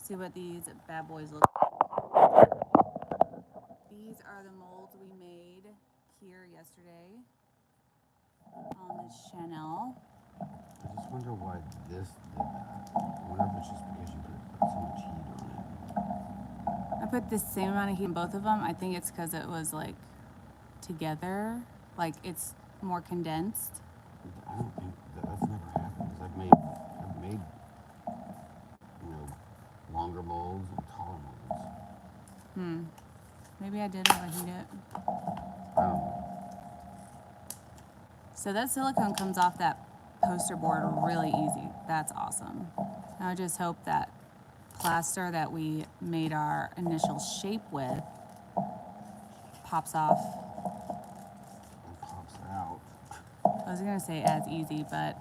see what these bad boys look like. These are the molds we made here yesterday on the Chanel. I just wonder why this did that. I wonder if it's just because you put so much heat on it. I put the same amount of heat in both of them. I think it's because it was like together, like it's more condensed. I don't think that's never happened because I've made longer molds and taller molds. Maybe I did overheat it. I don't know. So that silicone comes off that poster board really easy. That's awesome. I just hope that plaster that we made our initial shape with pops off. It pops out. I was gonna say as easy, but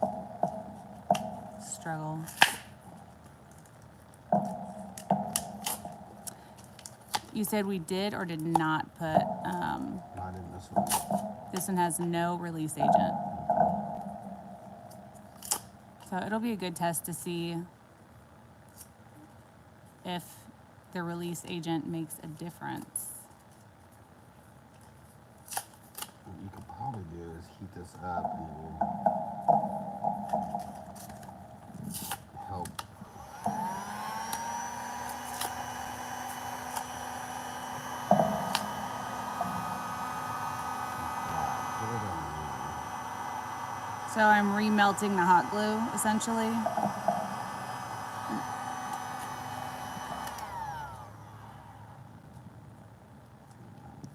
struggle. You said we did or did not put, Not in this one. this one has no release agent. So it'll be a good test to see if the release agent makes a difference. What you could probably do is heat this up and it will help. So I'm remelting the hot glue, essentially.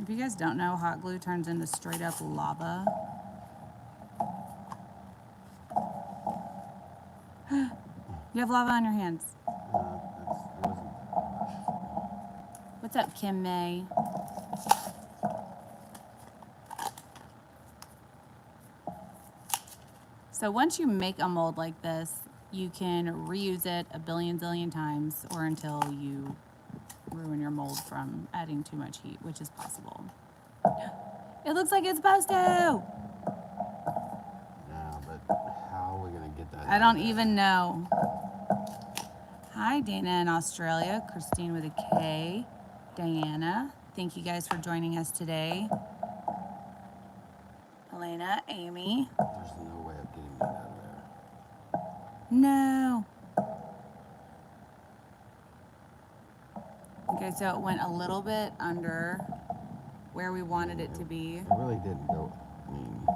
If you guys don't know, hot glue turns into straight up lava. You have lava on your hands. What's up, Kim May? So once you make a mold like this, you can reuse it a billion zillion times or until you ruin your mold from adding too much heat, which is possible. It looks like it's supposed to. Yeah, but how are we gonna get that? I don't even know. Hi, Dana in Australia. Christine with a K. Diana. Thank you guys for joining us today. Elena, Amy. There's no way of getting that out of there. No. Okay, so it went a little bit under where we wanted it to be. It really didn't go. I mean,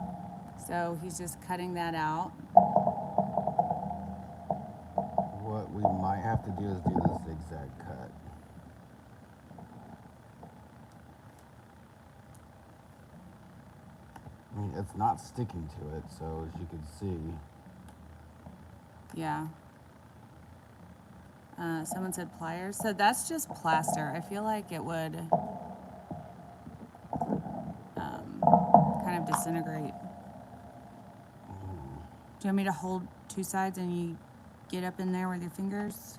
so he's just cutting that out. What we might have to do is do the zigzag cut. I mean, it's not sticking to it, so as you can see. Yeah. Someone said pliers. So that's just plaster. I feel like it would kind of disintegrate. Do you want me to hold two sides and you get up in there with your fingers?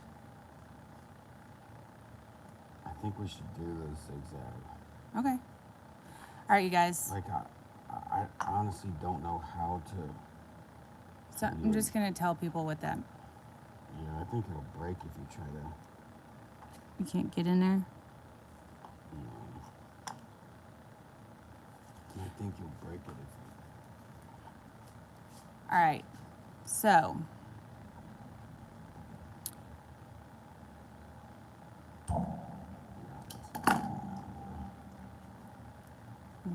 I think we should do the zigzag. Okay. All right, you guys. Like, I honestly don't know how to. So I'm just going to tell people what that. Yeah, I think it'll break if you try to. You can't get in there? I think you'll break it if you. All right. So.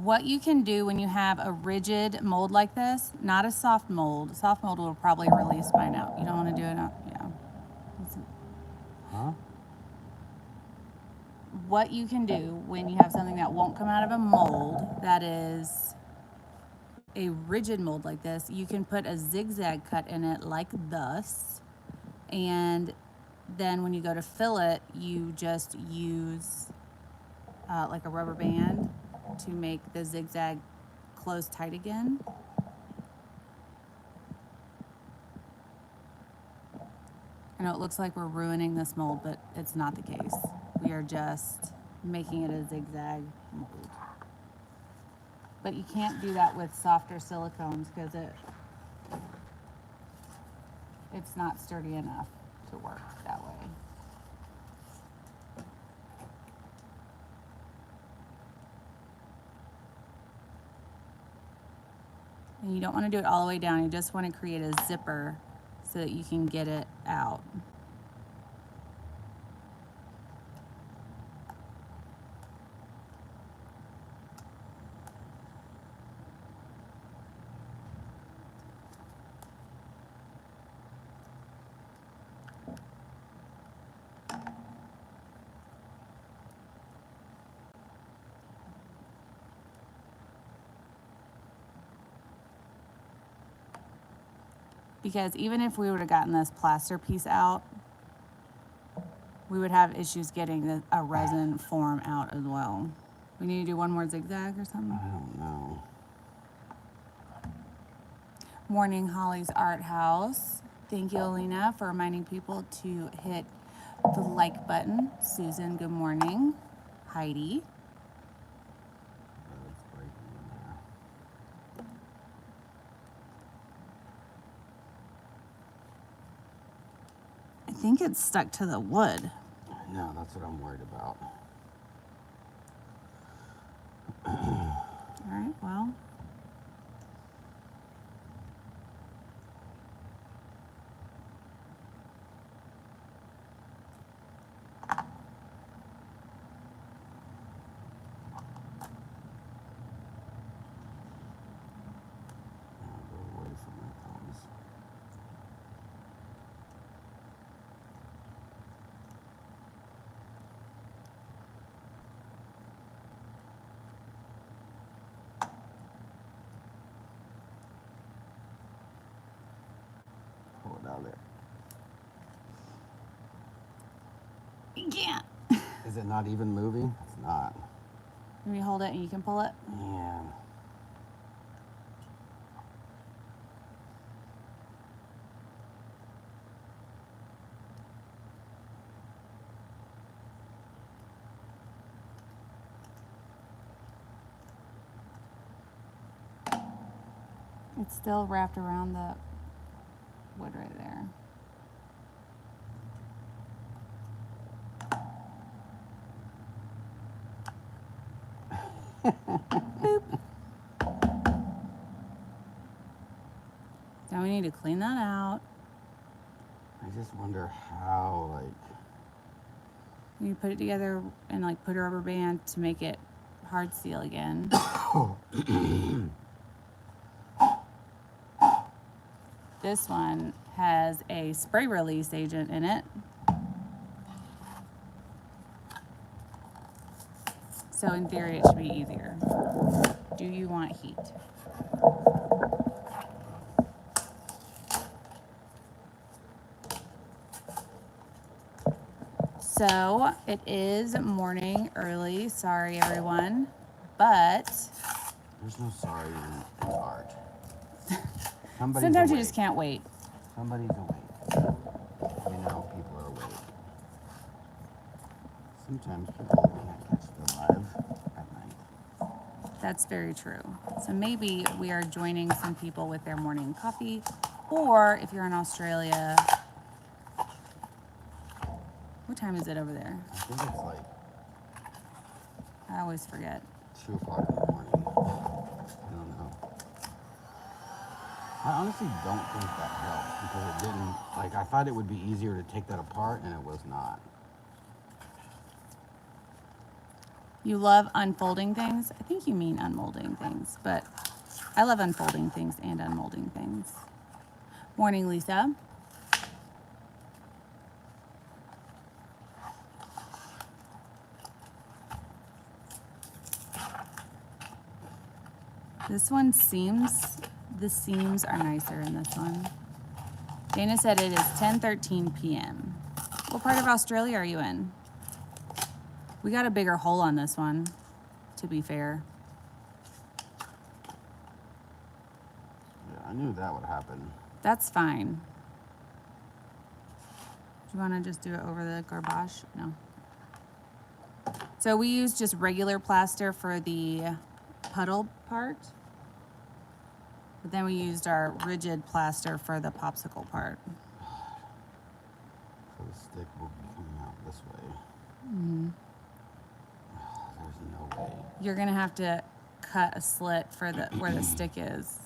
What you can do when you have a rigid mold like this, not a soft mold. Soft mold will probably release by now. You don't want to do it yeah. Huh? What you can do when you have something that won't come out of a mold, that is a rigid mold like this, you can put a zigzag cut in it like this. And then when you go to fill it, you just use like a rubber band to make the zigzag close tight again. I know it looks like we're ruining this mold, but it's not the case. We are just making it a zigzag mold. But you can't do that with softer silicones because it's not sturdy enough to work that way. And you don't want to do it all the way down. You just want to create a zipper so that you can get it out. Because even if we would have gotten this plaster piece out, we would have issues getting a resin form out as well. We need to do one more zigzag or something? I don't know. Morning Holly's Art House. Thank you, Alina, for reminding people to hit the like button. Susan, good morning. Heidi. It's breaking in there. I think it's stuck to the wood. I know, that's what I'm worried about. All right, well. Go away from my thumbs. Pull it out there. You can't. Is it not even moving? It's not. Let me hold it and you can pull it. Yeah. It's still wrapped around the wood right there. Boop. Now we need to clean that out. I just wonder how, like, You put it together and like put a rubber band to make it hard seal again. This one has a spray release agent in it. So in theory it should be easier. Do you want heat? So it is morning early, sorry everyone, but there's no sorry in art. Somebody's sometimes you awake. just can't wait. Somebody's awake. We know people are awake. Sometimes people can't catch the live at night. That's very true. So maybe we are joining some people with their morning coffee, or if you're in Australia, what time is it over there? I think it's like I always forget. 2 o'clock in the morning. I don't know. I honestly don't think that helped because it didn't, like, I thought it would be easier to take that apart and it was not. You love unfolding things? I think you mean unmolding things, but I love unfolding things and unmolding things. Morning, Lisa. This one seems, the seams are nicer in this one. Dana said it is 10:13 p.m. What part of Australia are you in? We got a bigger hole on this one, to be fair. Yeah, I knew that would happen. That's fine. Do you want to just do it over the garbage? No. So we use just regular plaster for the puddle part. But then we used our rigid plaster for the popsicle part. So the stick will be coming out this way. Mm-hmm. There's no way. You're gonna have to cut a slit for the where the stick is.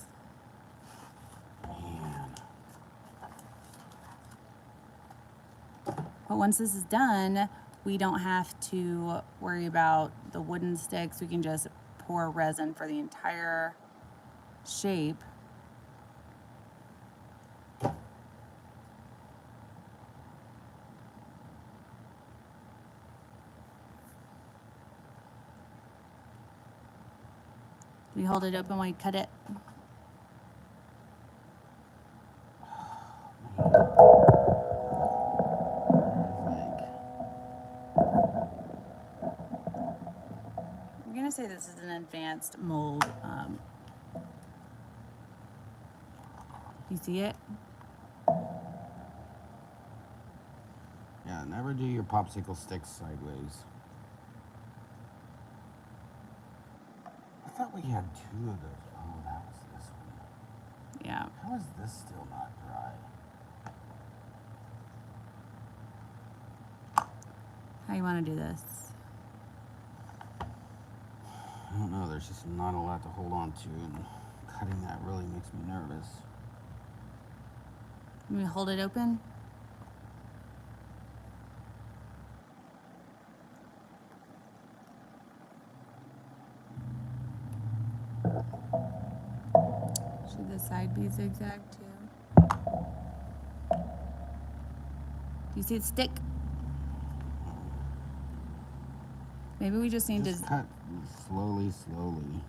But once this is done, we don't have to worry about the wooden sticks. We can just pour resin for the entire shape. We hold it open when we cut it. I'm gonna say this is an advanced mold. You see it? Yeah, never do your popsicle sticks sideways. I thought we had 2 of those. Oh, that was this one. Yeah. How is this still not dry? How you want to do this? I don't know. There's just not a lot to hold on to, and cutting that really makes me nervous. Let me hold it open. Should the side be zigzag too? Do you see it stick? Maybe we just need Just to cut slowly, slowly.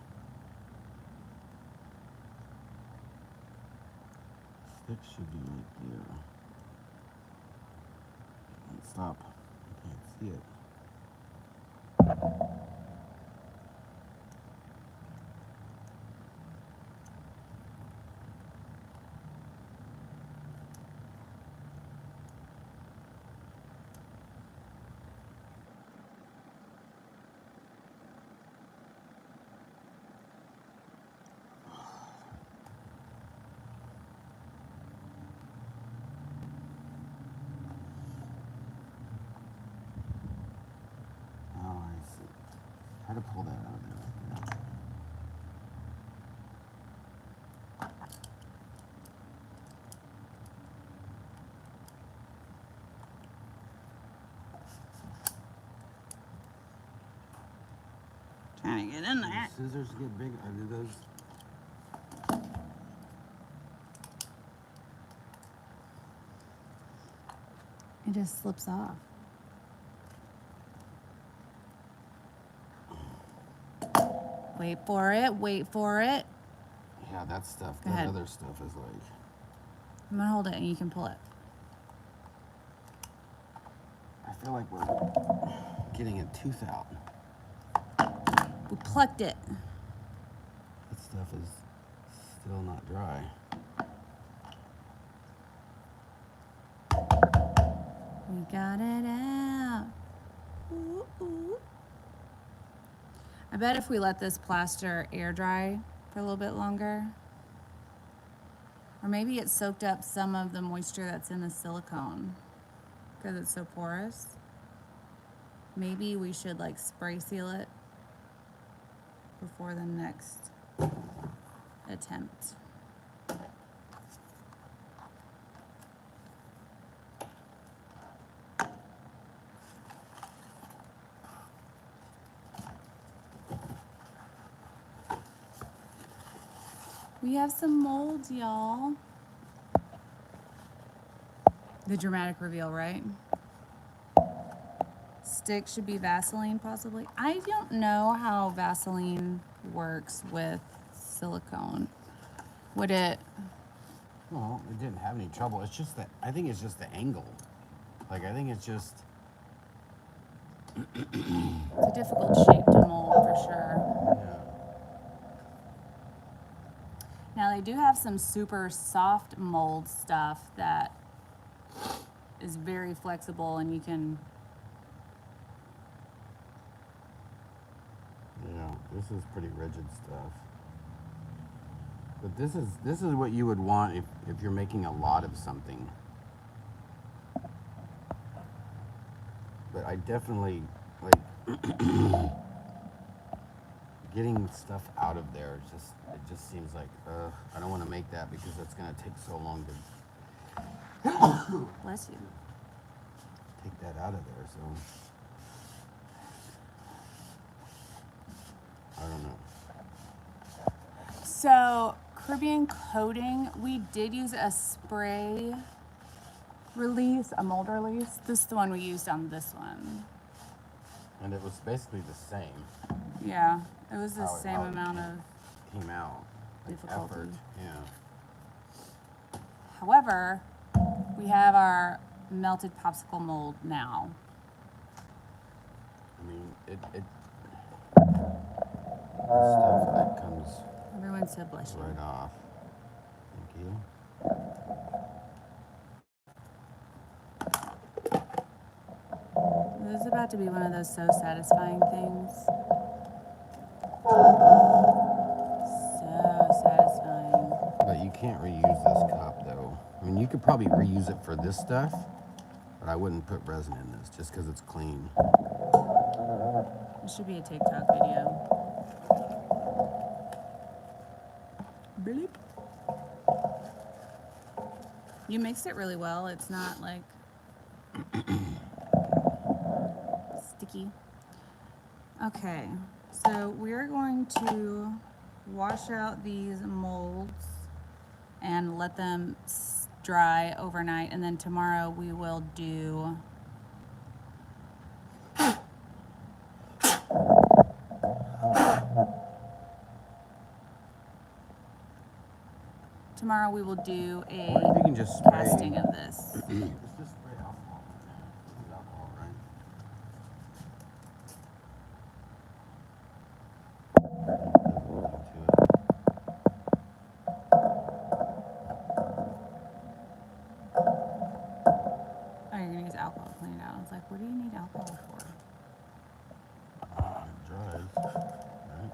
Stick should be right there. And stop. I can't see it. Oh, I see. Try to pull that out of there like that. trying to get in there. Do scissors get big? Or do those? It just slips off. Wait for it, wait for it. Yeah, that stuff. Go That ahead. other stuff is like. I'm gonna hold it and you can pull it. I feel like we're getting a tooth out. We plucked it. That stuff is still not dry. We got it out. Ooh, ooh. I bet if we let this plaster air dry for a little bit longer, or maybe it soaked up some of the moisture that's in the silicone because it's so porous. Maybe we should like spray seal it before the next attempt. We have some molds, y'all. The dramatic reveal, right? Stick should be Vaseline, possibly. I don't know how Vaseline works with silicone. Would it? Well, it didn't have any trouble. It's just that I think it's just the angle. Like I think it's just. It's a difficult shape to mold for sure. Yeah. Now they do have some super soft mold stuff that is very flexible and you can. Yeah, this is pretty rigid stuff. But this is what you would want if you're making a lot of something. But I definitely like getting stuff out of there. It just seems like I don't want to make that because it's gonna take so long to Bless you. take that out of there, so I don't know. So Caribbean coating, we did use a spray release, a mold release. This is the one we used on this one. And it was basically the same. Yeah, it was the How it- same how it amount of came out. Like difficulty. effort. Yeah. However, we have our melted popsicle mold now. I mean, the stuff that comes Everyone said bless you. right off. Thank you. This is about to be one of those so satisfying things. So satisfying. But you can't reuse this cup, though. I mean, you could probably reuse it for this stuff, but I wouldn't put resin in this just because it's clean. This should be a TikTok video. Bleep. You mixed it really well. It's not like sticky. Okay, so we're going to wash out these molds and let them dry overnight, and then tomorrow we will do a Or you can just spray. casting of this. Just spray alcohol. This is alcohol, right? Oh, you're gonna use alcohol to clean it out. I was like, what do you need alcohol for? It dries, right?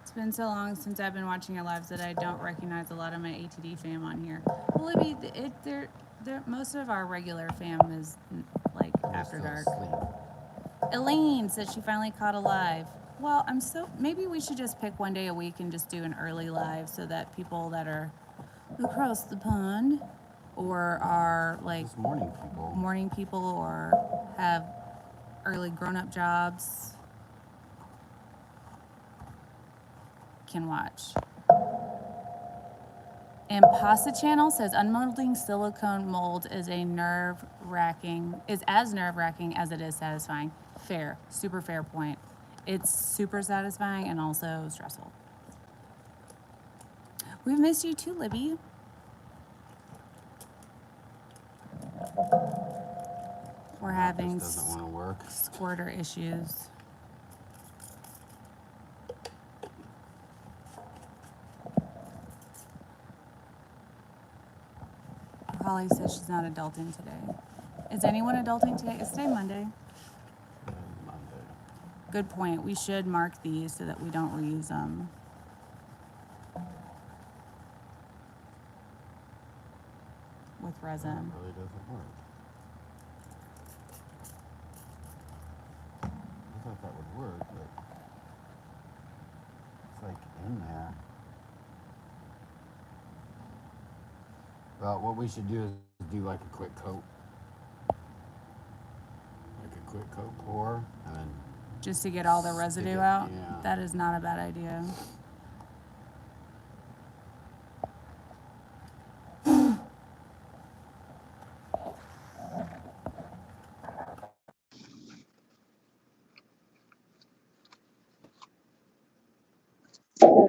It's been so long since I've been watching your lives that I don't recognize a lot of my ATD fam on here. Well, Libby, most of our regular fam is like We're after still dark. asleep. Elaine said she finally caught a live. Well, maybe we should just pick one day a week and just do an early live so that people that are across the pond or are like Just morning people. or have early grown-up jobs can watch. And Pasta Channel says unmolding silicone molds is as nerve-wracking as it is satisfying. Fair, super fair point. It's super satisfying and also stressful. We've missed you too, Libby. We're having This doesn't want to work. squirter issues. Holly says she's not adulting today. Is anyone adulting today? It's today Monday. Monday. Good point. We should mark these so that we don't reuse them. With resin. It really doesn't work. I thought that would work, but it's like in there. Well, what we should do is do like a quick coat. Like a quick coat pour, and then Just to get all the stick residue it- out? Yeah. That is not a bad idea. So,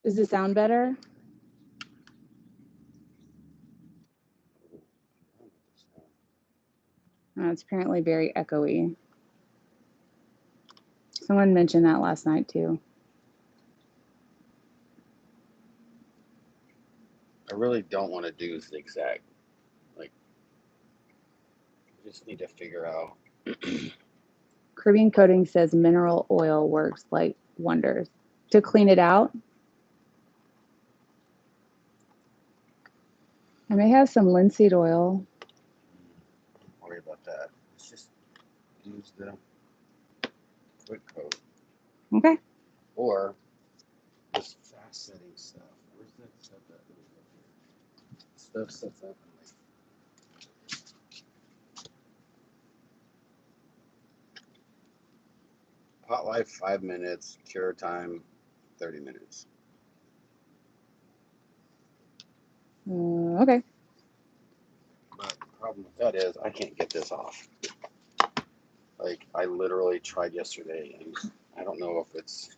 does it sound better? It's apparently very echoey. Someone mentioned that last night too. I really don't want to do zigzag. Like, I just need to figure out. Caribbean Coating says mineral oil works like wonders. To clean it out? I may have some linseed oil. Don't worry about that. Let's just use the quick coat. Okay. Or this fast setting stuff. Where's that stuff that stuff sets up in like Hot life 5 minutes, cure time 30 minutes. Okay. But the problem with that is I can't get this off. Like, I literally tried yesterday, and I don't know if it's.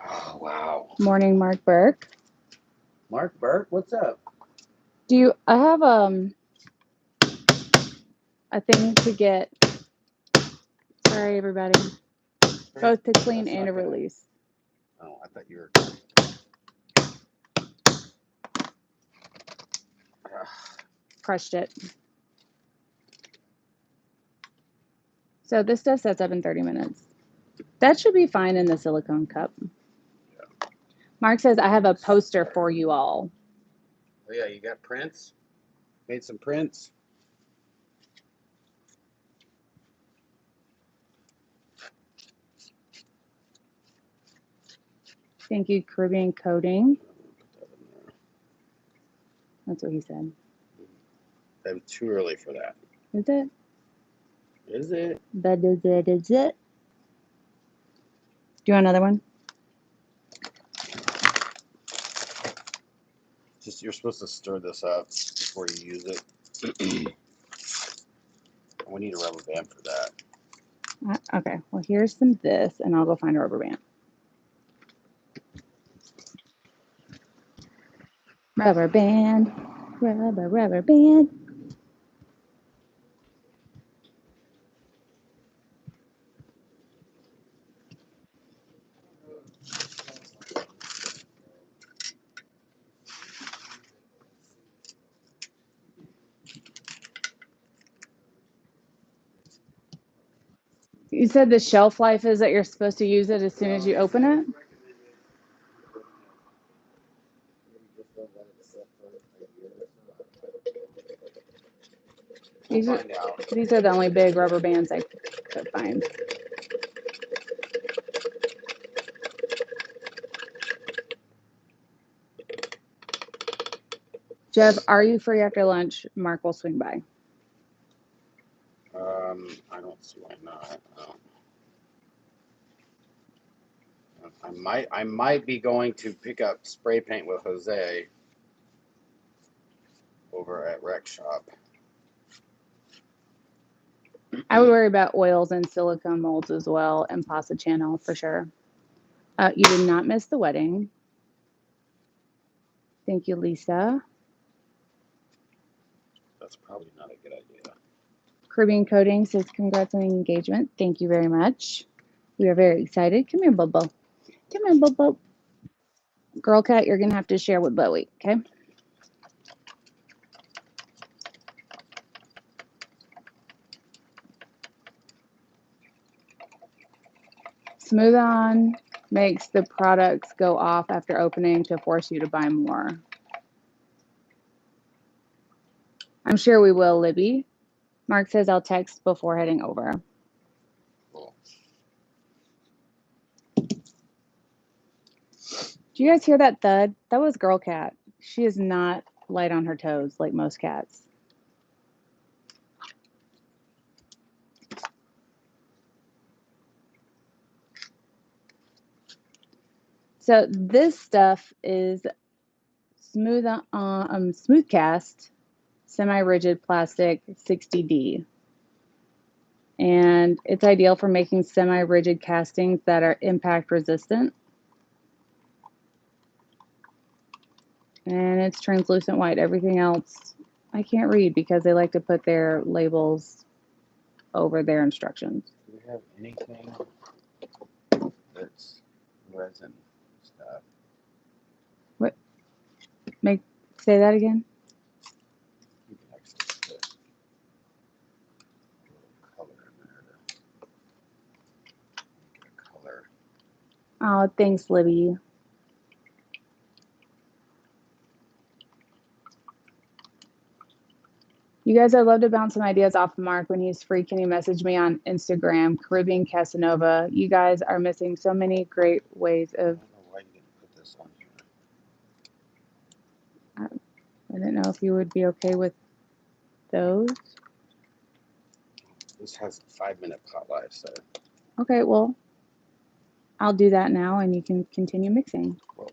Oh, wow. Morning, Mark Burke. Mark Burke, what's up? I have a thing to get. Sorry, everybody. Both to clean and to release. Oh, I thought you were. Crushed it. So this stuff sets up in 30 minutes. That should be fine in the silicone cup. Yeah. Mark says, I have a poster for you all. Oh, yeah, you got prints? Made some prints? Thank you, Caribbean Coating. Put that in there. That's what he said. I'm too early for that. Is it? Is it? But is it? Is it? Do you want another one? Just you're supposed to stir this up before you use it. We need a rubber band for that. Okay, well, here's some this, and I'll go find a rubber band. Rubber band. Rubber band. You said the shelf life is that you're supposed to use it as soon as you open it? These are the only big rubber bands I could find. Jeff, are you free after lunch? Mark will swing by. I don't see why not. I might be going to pick up spray paint with Jose over at Rec Shop. I would worry about oils and silicone molds as well, and Pasta Channel for sure. You did not miss the wedding. Thank you, Lisa. That's probably not a good idea. Caribbean Coating says congrats on the engagement. Thank you very much. We are very excited. Come here, Bobo. Come here, Bobo. Girl Cat, you're going to have to share with Bowie, okay? Smooth On makes the products go off after opening to force you to buy more. I'm sure we will, Libby. Mark says I'll text before heading over. Cool. Do you guys hear that thud? That was Girl Cat. She is not light on her toes like most cats. So this stuff is smooth cast, semi-rigid plastic 60D. And it's ideal for making semi-rigid castings that are impact resistant. And it's translucent white. Everything else I can't read because they like to put their labels over their instructions. Do we have anything that's resin stuff? What? Say that again? You can actually put a little color in there to make it a color. Oh, thanks, Libby. You guys, I'd love to bounce some ideas off of Mark when he's free. Can you message me on Instagram, Caribbean Casanova? You guys are missing so many great ways I of. don't know why you didn't put this on here. I didn't know if you would be okay with those. This has a 5-minute pot life, so. Okay, well, I'll do that now and you can continue mixing. Well,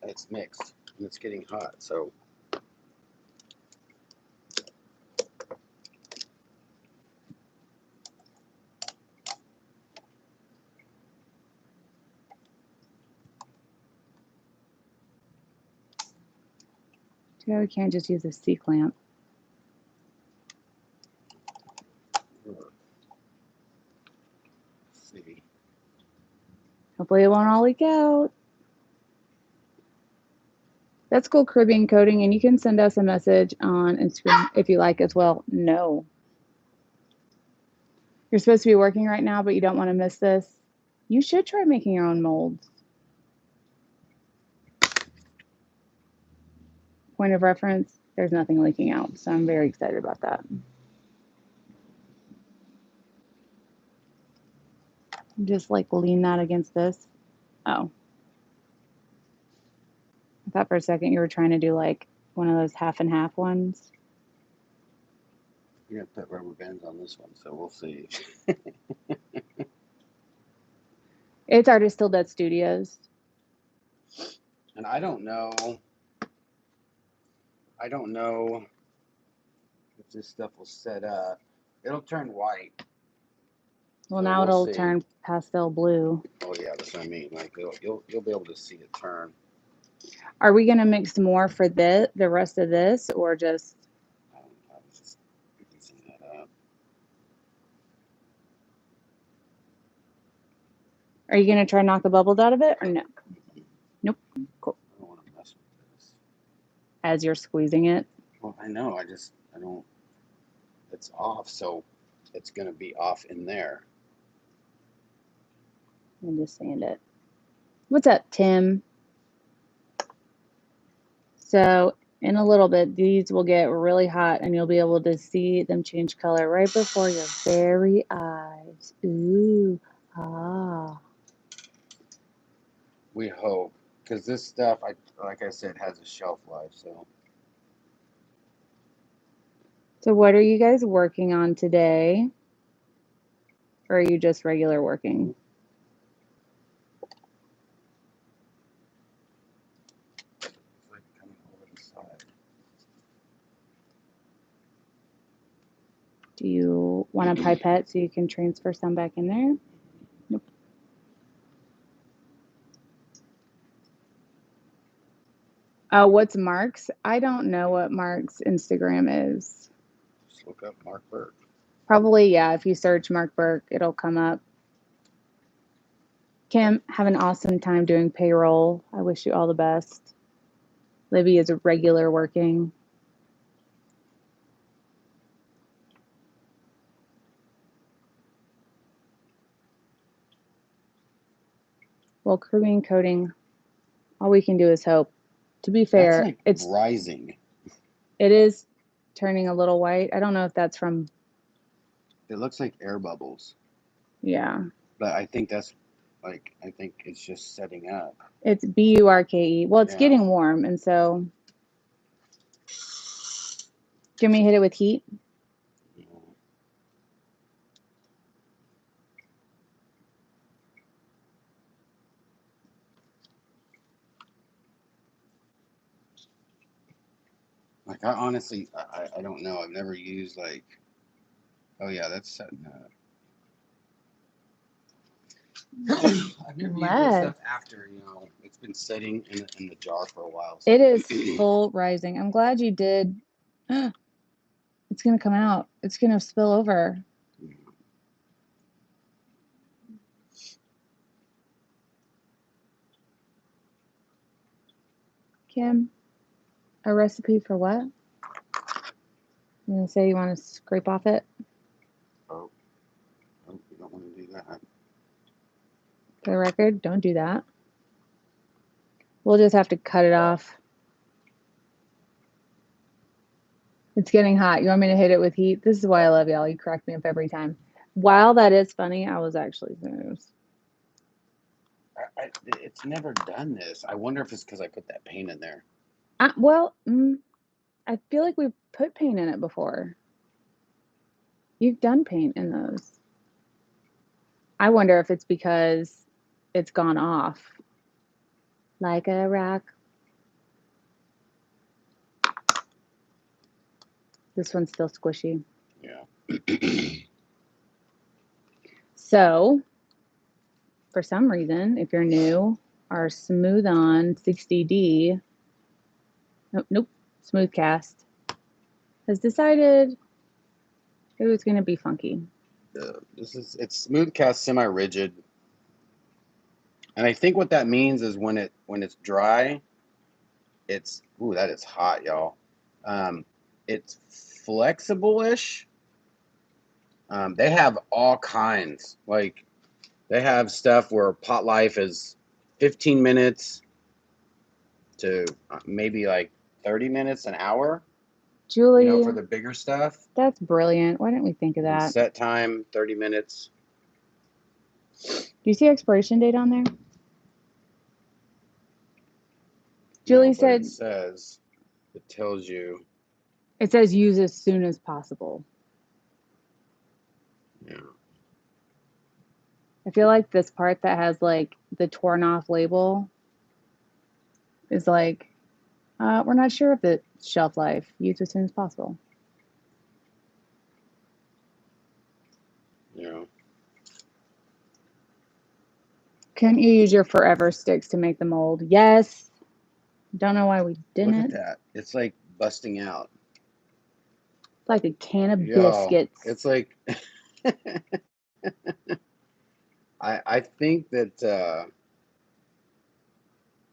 it's mixed and it's getting hot, so. Yeah, we can't just use a C clamp. See. Hopefully it won't all leak out. That's cool, Caribbean Coating, and you can send us a message on Instagram if you like as well. No. You're supposed to be working right now, but you don't want to miss this. You should try making your own molds. Point of reference, there's nothing leaking out, so I'm very excited about that. Just like lean that against this. Oh. I thought for a second you were trying to do like one of those half and half ones. You're gonna put rubber bands on this one, so we'll see. It's Artist Till Death Studios. And I don't know if this stuff will set up. It'll turn white. Well, So now we'll it'll see. turn pastel blue. Oh yeah, that's what I mean. Like you'll be able to see it turn. Are we gonna mix more for the rest of this, or just? I was just mixing that up. Are you gonna try and knock the bubbles out of it, or no? Nope. Cool. I don't want to mess with this. As you're squeezing it. Well, I know. I don't. It's off, so it's gonna be off in there. And just sand it. What's up, Tim? So in a little bit, these will get really hot and you'll be able to see them change color right before your very eyes. Ooh, ah. We hope, because this stuff, like I said, has a shelf life. So So what are you guys working on today? Or are you just regular working? it's like coming over the side. Do you want a pipette so you can transfer some back in there? Nope. What's Mark's? I don't know what Mark's Instagram is. Just look up Mark Burke. Probably, yeah. If you search Mark Burke, it'll come up. Kim, have an awesome time doing payroll. I wish you all the best. Libby is a regular working. Well, Caribbean Coating, all we can do is hope. To be fair, That's like it's rising. it is turning a little white. I don't know if that's from, It looks like air bubbles, yeah. but I think that's like I think it's just setting up. It's Burke. Well, it's Yeah. getting warm, and so. Do you want me to hit it with heat? Like I honestly, I don't know. I've never used like. Oh yeah, that's setting up. I've never used this Lead. stuff after it's been sitting in the jar for a while. So. It is full rising. I'm glad you did. It's gonna come out. It's gonna spill over. Kim, a recipe for what? You gonna say you want to scrape off it? Oh, you don't want to do that. For the record, don't do that. We'll just have to cut it off. It's getting hot. You want me to hit it with heat? This is why I love y'all. You crack me up every time. While that is funny, I was actually serious. It's never done this. I wonder if it's because I put that paint in there. Well, I feel like we've put paint in it before. You've done paint in those. I wonder if it's because it's gone off. Like a rock. This one's still squishy. Yeah. So, for some reason, if you're new, our Smooth On 60D, nope, Smooth Cast, has decided it was going to be funky. It's smooth cast, semi-rigid. And I think what that means is when it's dry, it's, ooh, that is hot, y'all. It's flexible-ish. They have all kinds. Like, they have stuff where pot life is 15 minutes to maybe like 30 minutes, an hour. Julie, You know, for the bigger stuff. that's brilliant. Why didn't we think of that? Set time, 30 minutes. Do you see expiration date on there? Julie No, but said it tells you. it says use as soon as possible. Yeah. I feel like this part that has like the torn off label is like, we're not sure of its shelf life. Use as soon as possible. Yeah. Couldn't you use your forever sticks to make the mold? Yes. Don't know why we didn't. Look at that. It's like busting out. It's like a can of Yo, biscuits. it's like I think that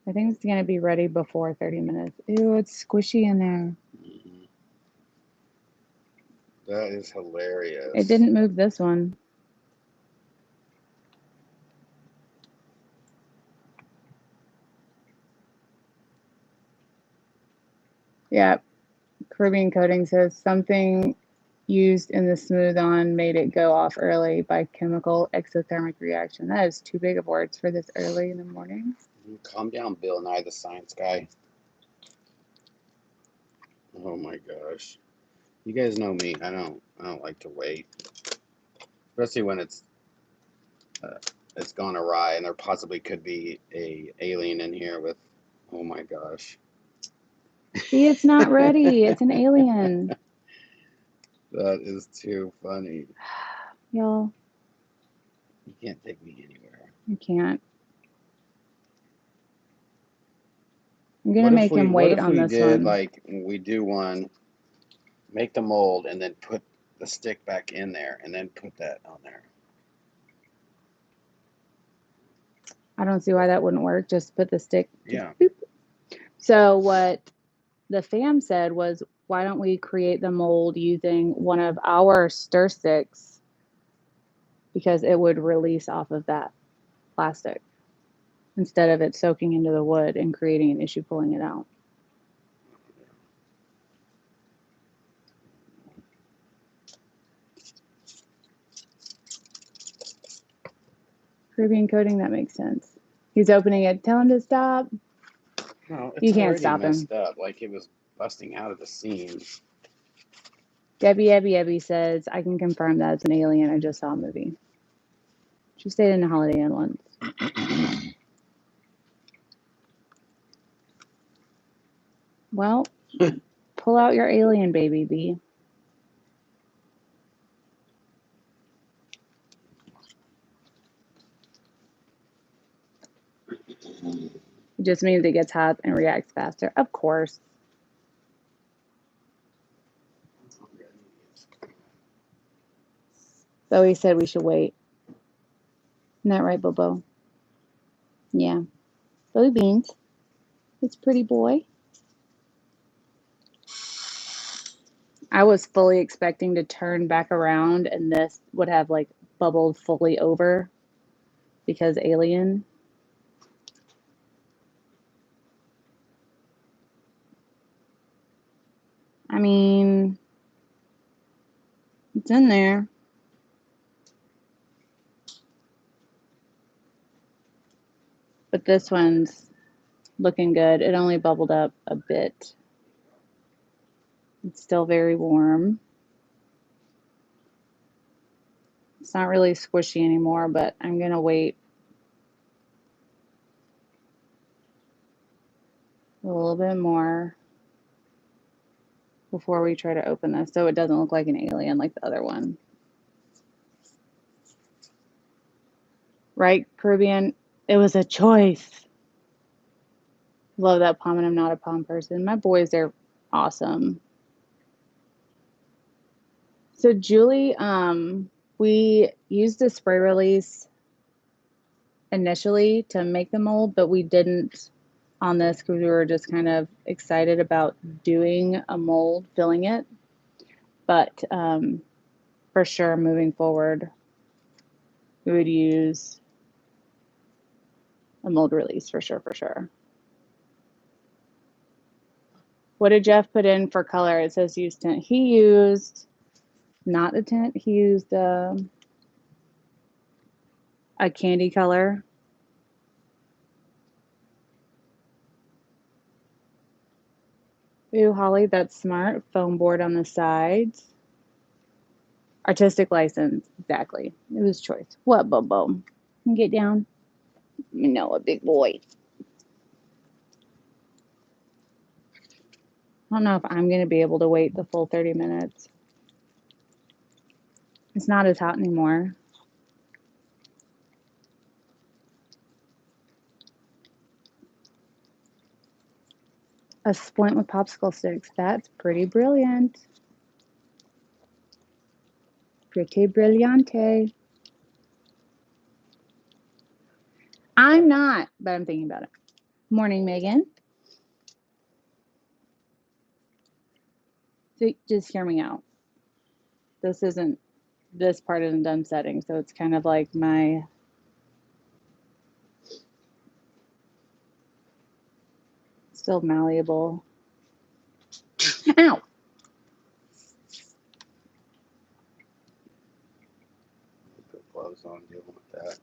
I think it's gonna be ready before 30 minutes. Ew, it's squishy in there. that is hilarious. It didn't move this one. Yeah, Caribbean Coating says something used in the Smooth On made it go off early by chemical exothermic reaction. That is too big of words for this early in the morning. Calm down, Bill Nye the Science Guy. Oh my gosh. You guys know me. I don't like to wait. Especially when it's gone awry and there possibly could be a alien in here with, oh my gosh. See, it's not ready. It's an alien. That is too funny. Y'all, You can't take me anywhere. you can't. I'm gonna make him wait on this one. Like, we do one, make the mold, and then put the stick back in there, and then put that on there. I don't see why that wouldn't work. Just put the stick. Yeah. Boop. So what the fam said was, why don't we create the mold using one of our stir sticks, because it would release off of that plastic instead of it soaking into the wood and creating an issue pulling it out. Caribbean Coating, that makes sense. He's opening it. Tell him to stop. No, it's You can't already stop him. messed up. Like, it was busting out of the seam. Debbie says, I can confirm that it's an alien. I just saw a movie. She stayed in a Holiday Inn once. Well, pull out your alien baby, B. It just means it gets hot and reacts faster. Of course. Bowie said we should wait. Isn't that right, Bobo? Yeah. Bowie Beans. It's pretty boy. I was fully expecting to turn back around and this would have like bubbled fully over because alien. I mean, it's in there. But this one's looking good. It only bubbled up a bit. It's still very warm. It's not really squishy anymore, but I'm going to wait a little bit more before we try to open this so it doesn't look like an alien like the other one. Right, Caribbean? It was a choice. Love that palm, and I'm not a palm person. My boys, they're awesome. So Julie, we used the spray release initially to make the mold, but we didn't on this because we were just kind of excited about doing a mold, filling it. But for sure, moving forward, we would use a mold release for sure, for sure. What did Jeff put in for color? It says use tint. He used not the tint. He used a candy color. Ooh, Holly, that's smart. Foam board on the sides. Artistic license. Exactly. It was choice. What, Bobo? Get down. You know, a big boy. I don't know if I'm going to be able to wait the full 30 minutes. It's not as hot anymore. A splint with popsicle sticks. That's pretty brilliant. Pretty brillante. I'm not, but I'm thinking about it. Morning, Megan. So just hear me out. This part isn't done setting, so it's kind of like my still malleable. Ow! Put gloves on dealing with that.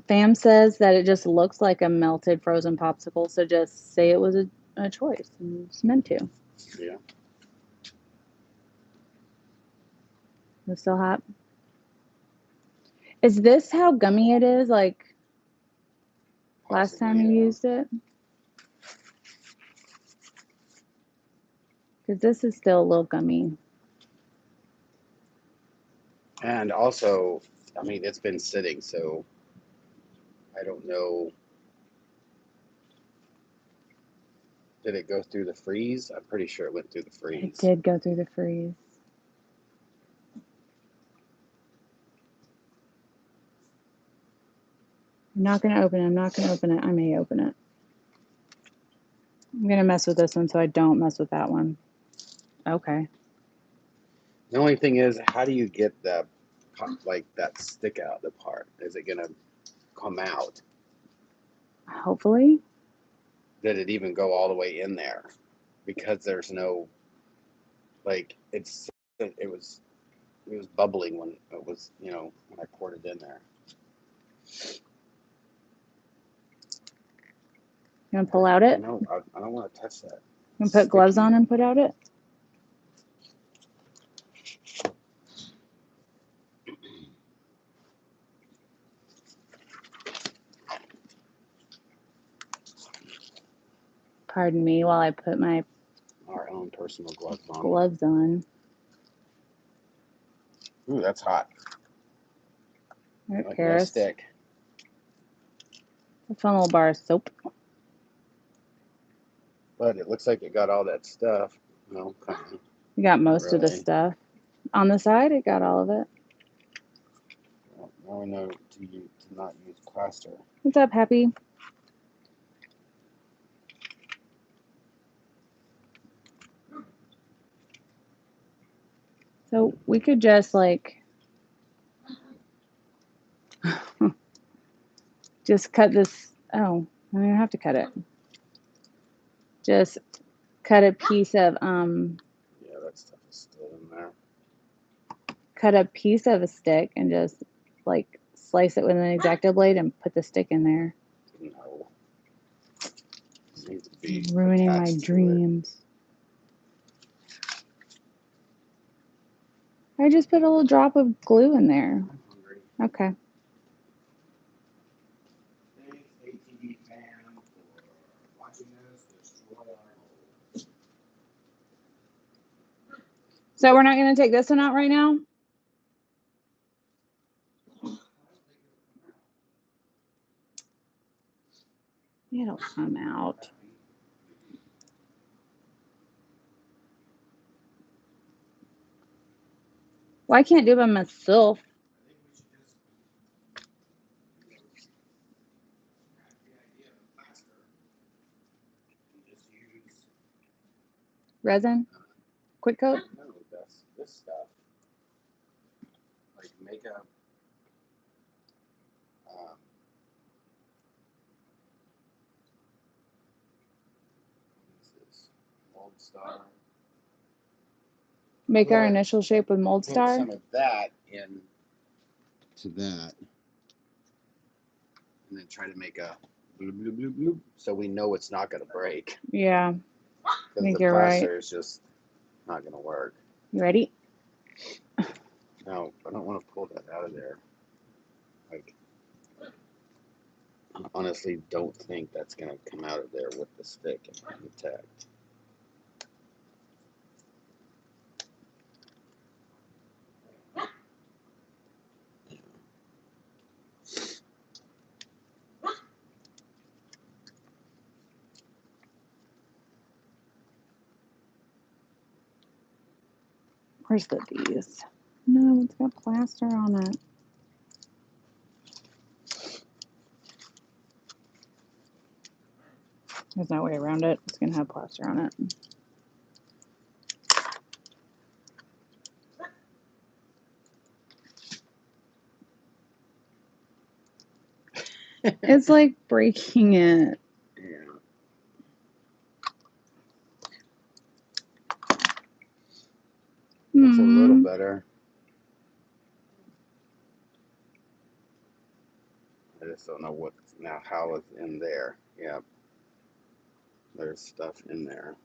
Fam says that it just looks like a melted frozen popsicle, so just say it was a choice and it's meant to. Yeah. It's still hot. Is this how gummy it is? Like last time you used it? Because this is still a little gummy. And also, I mean, it's been sitting, so I don't know. Did it go through the freeze? I'm pretty sure it went through the freeze. It did go through the freeze. I'm not going to open it. I'm not going to open it. I may open it. I'm going to mess with this one so I don't mess with that one. Okay. The only thing is, how do you get the, like, that stick out the part? Is it going to come out? Hopefully. Did it even go all the way in there? Because there's no, like, it was bubbling when it was, you know, when I poured it in there. You want to pull out it? No, I don't want to touch that. You want to put gloves on and put out it? Pardon me while I put my Our own personal gloves on. Ooh, that's hot. All right, Like Paris. no stick. A fun little bar of soap. But it looks like it got all that stuff. No, kind of. You got most of the Really? stuff. On the side, it got all of it. Well, now I know to not use plaster. What's up, Happy? So we could just like just cut this. Oh, I don't have to cut it. Just cut a piece of Yeah, that stuff is still in there. cut a piece of a stick and just like slice it with an X-Acto blade and put the stick in there. No. It needs to be Ruining my attached to it. dreams. I just put a little drop of glue in there. I'm hungry. Okay. Thanks, ATD fam, for watching us destroy our mold. So we're not going to take this one out right now? It'll come out. Well, I can't do it by myself. I think we should just scrap the idea of plaster and just use Resin? Quick coat? no, this stuff. Like makeup. What is this? Mold Star. Make our Put- initial shape with Mold Put Star? some of that in to that. And then try to make a bloop, bloop, bloop, bloop, so we know it's not going to break. Yeah. Because think the you're right. plaster is just not going to work. You ready? No, I don't want to pull that out of there. Like, I honestly don't think that's going to come out of there with the stick intact. Where's the bees? No, it's got plaster on it. There's no way around it. It's going to have plaster on it. It's like breaking it. Yeah. It's a little better. I just don't know what now how it's in there. Yeah. There's stuff in there.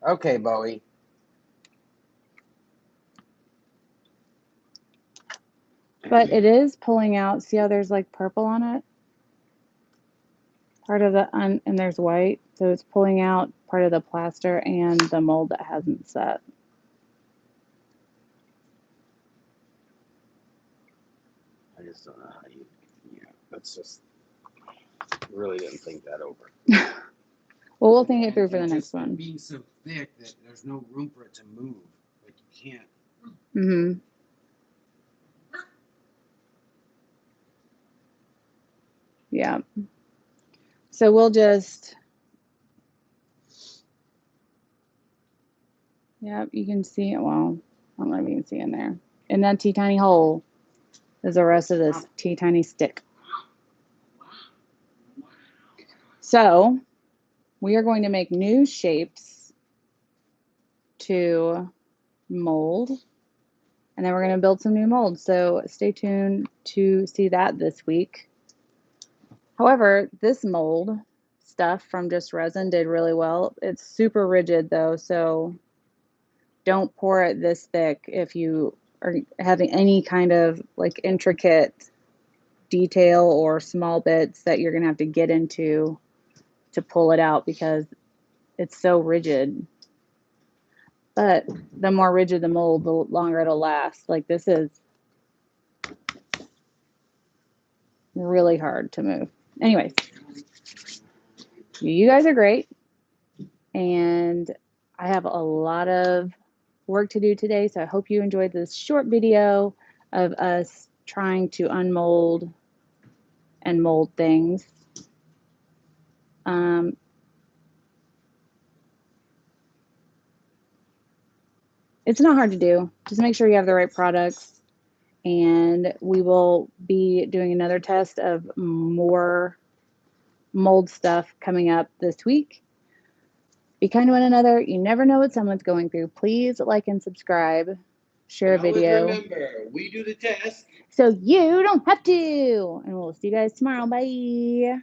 Okay, Bowie. But it is pulling out. See how there's like purple on it? Part of the, and there's white. So it's pulling out part of the plaster and the mold that hasn't set. I just don't know how you, yeah, that's just, really didn't think that over. Well, we'll think it through for the And next just one. being so thick that there's no room for it to move. Like you can't. Mm-hmm. Yeah. So we'll just, yep, you can see it. Well, I don't know if you can see in there. In that teeny tiny hole is the rest of this teeny tiny stick. So we are going to make new shapes to mold, and then we're going to build some new molds. So stay tuned to see that this week. However, this mold stuff from Just Resin did really well. It's super rigid though, so don't pour it this thick if you are having any kind of like intricate detail or small bits that you're going to have to get into to pull it out because it's so rigid. But the more rigid the mold, the longer it'll last. Like this is really hard to move. Anyways, you guys are great. And I have a lot of work to do today. So I hope you enjoyed this short video of us trying to unmold and mold things. It's not hard to do. Just make sure you have the right products. And we will be doing another test of more mold stuff coming up this week. Be kind to one another. You never know what someone's going through. Please like and subscribe. Share a video. Remember, we do the test. So you don't have to. And we'll see you guys tomorrow. Bye.